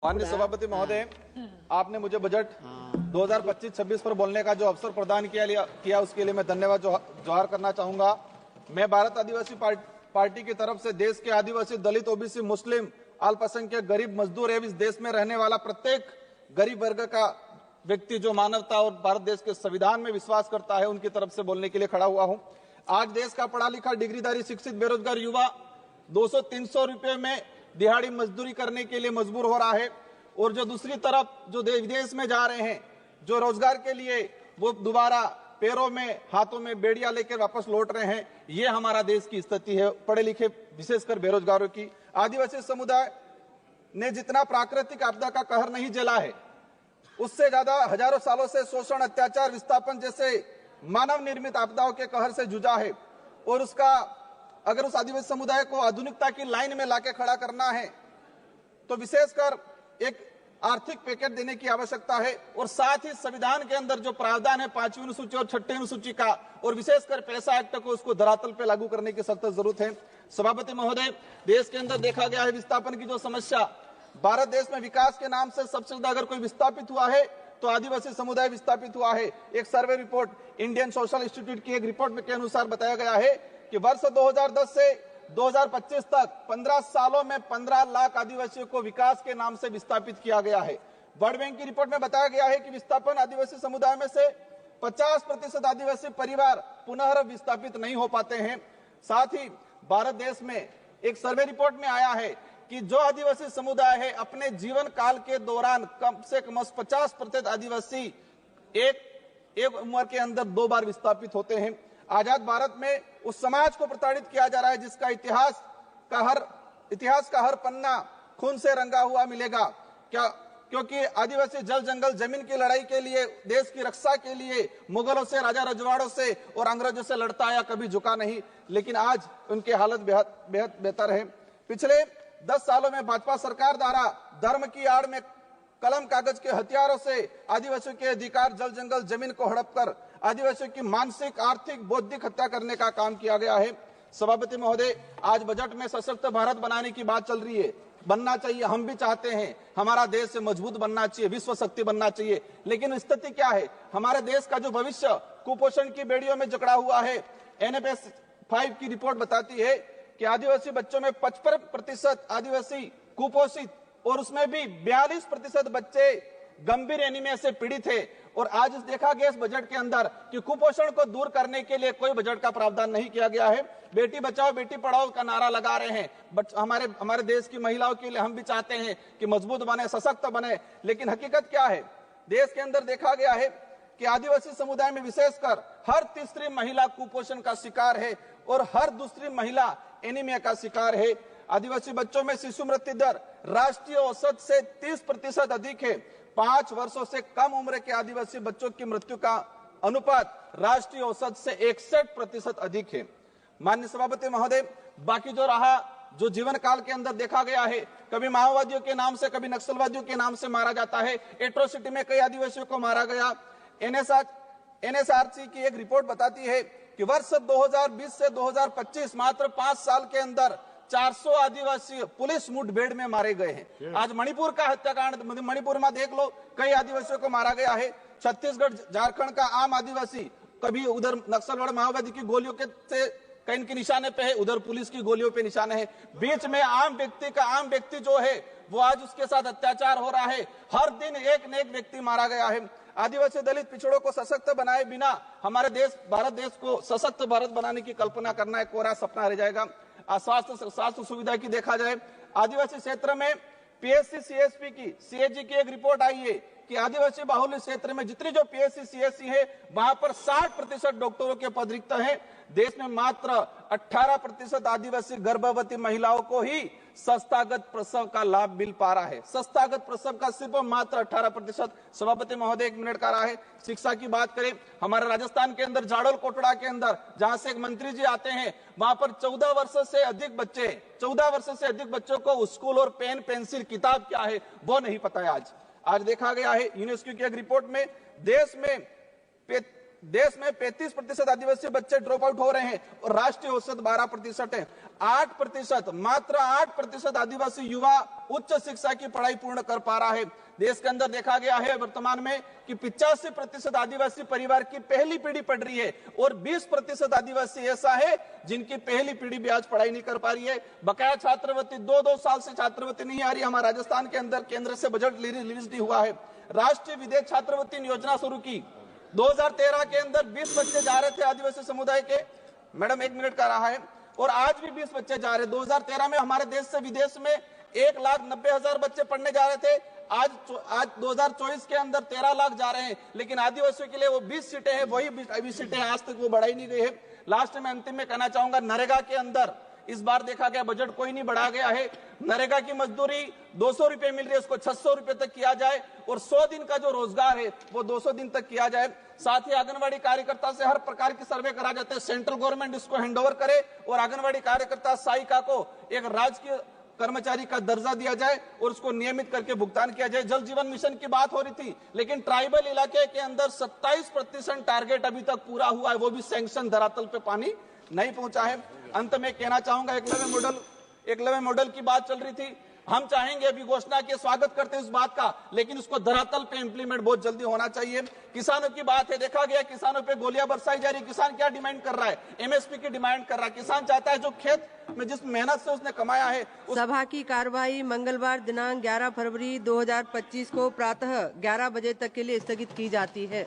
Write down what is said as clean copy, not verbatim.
माननीय सभापति महोदय, आपने मुझे बजट 2025-26 पर बोलने का जो अवसर प्रदान किया उसके लिए मैं धन्यवाद जोहार करना चाहूंगा। मैं भारत आदिवासी पार्टी की तरफ से देश के आदिवासी, दलित, ओबीसी, मुस्लिम, अल्पसंख्यक, गरीब, मजदूर एवं इस देश में रहने वाला प्रत्येक गरीब वर्ग का व्यक्ति जो मानवता और भारत देश के संविधान में विश्वास करता है, उनकी तरफ से बोलने के लिए खड़ा हुआ हूं। आज देश का पढ़ा लिखा, डिग्रीधारी, शिक्षित, बेरोजगार युवा 200-300 रुपए में दिहाड़ी मजदूरी करने के लिए मजबूर हो रहा है, और जो दूसरी तरफ जो विदेश में जा रहे हैं, जो रोजगार के लिए वो दोबारा पैरों में, हाथों में बेड़ियां लेकर वापस लौट रहे हैं। ये हमारा देश की स्थिति है, पढ़े लिखे विशेषकर बेरोजगारों की। आदिवासी समुदाय ने जितना प्राकृतिक आपदा का कहर नहीं झेला है, उससे ज्यादा हजारों सालों से शोषण, अत्याचार, विस्थापन जैसे मानव निर्मित आपदाओं के कहर से जूझा है। और उसका अगर उस आदिवासी समुदाय को आधुनिकता की लाइन में लाके खड़ा करना है तो विशेषकर एक आर्थिक पैकेज देने की आवश्यकता है, और साथ ही संविधान के अंदर जो प्रावधान है 5वीं अनुसूची और 6ठी अनुसूची का, और विशेषकर पैसा एक्ट को उसको धरातल पे लागू करने की सख्त जरूरत है। सभापति महोदय, देश के अंदर देखा गया है विस्थापन की जो समस्या, भारत देश में विकास के नाम से सबसे ज्यादा अगर कोई विस्थापित हुआ है तो आदिवासी समुदाय विस्थापित हुआ है। एक survey report Indian social institute की एक रिपोर्ट के अनुसार बताया गया है कि वर्ष 2010 से 2025 तक 15 सालों में 15 लाख आदिवासियों को विकास के नाम से विस्थापित किया गया है। वर्ल्ड बैंक की रिपोर्ट में बताया गया है कि विस्थापन आदिवासी समुदाय में से 50% आदिवासी परिवार पुनः विस्थापित नहीं हो पाते हैं। साथ ही भारत देश में एक सर्वे रिपोर्ट में आया है कि जो आदिवासी समुदाय है अपने जीवन काल के दौरान कम से कम 50% आदिवासी एक उम्र के अंदर 2 बार विस्थापित होते हैं। आजाद भारत में उस समाज को प्रताड़ित किया जा रहा है जिसका इतिहास का हर पन्ना खून से रंगा हुआ मिलेगा। क्योंकि आदिवासी जल जंगल जमीन की लड़ाई के लिए, देश की रक्षा के लिए मुगलों से, राजा रजवाड़ों से और अंग्रेजों से लड़ता आया, कभी झुका नहीं, लेकिन आज उनकी हालत बेहद बेहतर है। पिछले 10 सालों में भाजपा सरकार द्वारा धर्म की आड़ में कलम कागज के हथियारों से आदिवासियों के अधिकार, जल जंगल जमीन को हड़प कर आदिवासियों की मानसिक, आर्थिक, बौद्धिक हत्या करने का काम किया गया है। सभापति महोदय, आज बजट में सशक्त भारत बनाने की बात चल रही है। बनना चाहिए, हम भी चाहते हैं, हमारा देश से मजबूत बनना चाहिए, विश्व शक्ति बनना चाहिए, लेकिन स्थिति क्या है? हमारे देश का जो भविष्य कुपोषण की बेड़ियों में जकड़ा हुआ है। NFS 5 की रिपोर्ट बताती है कि आदिवासी बच्चों में 55% आदिवासी कुपोषित, और उसमें भी 42% बच्चे गंभीर एनीमिया से पीड़ित है। और आज देखा गया इस बजट के अंदर कि कुपोषण को दूर करने के लिए कोई बजट का प्रावधान नहीं किया गया है। बेटी बचाओ बेटी पढ़ाओ का नारा लगा रहे हैं, बट हमारे देश की महिलाओं के लिए हम भी चाहते हैं कि मजबूत बने, सशक्त बने, लेकिन हकीकत क्या है? देश के अंदर देखा गया है कि आदिवासी समुदाय में विशेषकर हर तीसरी महिला कुपोषण का शिकार है और हर दूसरी महिला एनीमिया का शिकार है। आदिवासी बच्चों में शिशु मृत्यु दर राष्ट्रीय औसत से 30% अधिक है। 5 वर्षों से कम उम्र के आदिवासी बच्चों की मृत्यु का अनुपात राष्ट्रीय औसत से 61% अधिक है। माननीय सभापति महोदय, बाकी जो जीवन काल के अंदर देखा गया है, कभी माओवादियों के नाम से, कभी नक्सलवादियों के नाम से मारा जाता है। एट्रोसिटी में कई आदिवासियों को मारा गया। NSRC की एक रिपोर्ट बताती है कि वर्ष 2020 से 2025 मात्र 5 साल के अंदर 400 आदिवासी पुलिस मुठभेड़ में मारे गए हैं। आज मणिपुर का हत्याकांड, मणिपुर में देख लो, कई आदिवासियों को मारा गया है। छत्तीसगढ़, झारखंड का आम आदिवासी कभी उधर नक्सलवाद, माओवादी की गोलियों के से कहीं के निशाने पे है, उधर पुलिस की गोलियों पे निशाने है। बीच में आम व्यक्ति जो है वो आज उसके साथ अत्याचार हो रहा है। हर दिन एक न एक व्यक्ति मारा गया है। आदिवासी, दलित, पिछड़ों को सशक्त बनाए बिना हमारे देश, भारत देश को सशक्त भारत बनाने की कल्पना करना एक कोरा सपना रह जाएगा। स्वास्थ्य सुविधा की देखा जाए, आदिवासी क्षेत्र में PSC CSP की, CAG की एक रिपोर्ट आई है कि आदिवासी बाहुल्य क्षेत्र में जितनी जो PSC CSC है वहां पर 60% डॉक्टरों के पद रिक्त हैं। देश में मात्र 18% आदिवासी गर्भवती महिलाओं को ही संस्थागत प्रसव का लाभ मिल पा रहा है। संस्थागत प्रसव का सिर्फ मात्र 18%। सभापति महोदय, 1 मिनट का रहा है। शिक्षा की बात करें, हमारे राजस्थान के अंदर जाडोल कोटड़ा के अंदर जहां से एक मंत्री जी आते हैं, वहां पर 14 वर्ष से अधिक बच्चों को स्कूल और पेन, पेंसिल, किताब क्या है वो नहीं पता है। आज देखा गया है यूनेस्को की एक रिपोर्ट में देश में देश में 35% आदिवासी बच्चे ड्रॉप आउट हो रहे हैं और राष्ट्रीय औसत 12% है। 8%, मात्र 8% आदिवासी युवा उच्च शिक्षा की पढ़ाई पूर्ण कर पा रहा है। देश के अंदर देखा गया है वर्तमान में कि 85% आदिवासी परिवार की पहली पीढ़ी पढ़ रही है और 20% आदिवासी ऐसा है जिनकी पहली पीढ़ी भी आज पढ़ाई नहीं कर पा रही है। बकाया छात्रवृत्ति 2-2 साल से छात्रवृत्ति नहीं आ रही। हमारे राजस्थान के अंदर केंद्र से बजट रिलीज नहीं हुआ है। राष्ट्रीय विदेश छात्रवृत्ति योजना शुरू की 2013 के अंदर 20 बच्चे जा रहे थे आदिवासी समुदाय के, मैडम 1 मिनट का रहा है, और आज भी 20 बच्चे जा रहे। 2013 में हमारे देश से विदेश में 1,90,000 बच्चे पढ़ने जा रहे थे। आज 2024 के अंदर 13 लाख जा रहे हैं, लेकिन आदिवासियों के लिए वो 20 सीटें हैं, वही 20 सीटें आज तक वो बढ़ाई नहीं गई है। लास्ट में अंतिम में कहना चाहूंगा, नरेगा के अंदर इस बार देखा गया बजट कोई नहीं बढ़ा गया है। नरेगा की मजदूरी 200 रुपए मिल रही है, उसको 600 रुपए तक किया जाए और 100 दिन का जो रोजगार है वो 200 दिन तक किया जाए। साथ ही आंगनबाड़ी कार्यकर्ता से हर प्रकार की सर्वे करा जाते हैं, सेंट्रल गवर्नमेंट इसको हैंडओवर करे और आंगनबाड़ी कार्यकर्ता सहायिका को एक राजकीय कर्मचारी का दर्जा दिया जाए और उसको नियमित करके भुगतान किया जाए। जल जीवन मिशन की बात हो रही थी, लेकिन ट्राइबल इलाके के अंदर 27% टारगेट अभी तक पूरा हुआ है, वो भी सैंक्शन, धरातल पे पानी नहीं पहुंचा है। अंत में कहना चाहूंगा, एकलव्य मॉडल की बात चल रही थी। हम चाहेंगे, अभी घोषणा के स्वागत करते हैं इस बात का, लेकिन उसको धरातल पे इंप्लीमेंट बहुत जल्दी होना चाहिए। किसानों की बात है, देखा गया किसानों पे गोलियां बरसाई जा रही। किसान क्या डिमांड कर रहा है? एमएसपी की डिमांड कर रहा है। किसान चाहता है जो खेत में जिस मेहनत से उसने कमाया है। सभा की कार्यवाही मंगलवार दिनांक 11 फरवरी 2025 को प्रातः 11 बजे तक के लिए स्थगित की जाती है।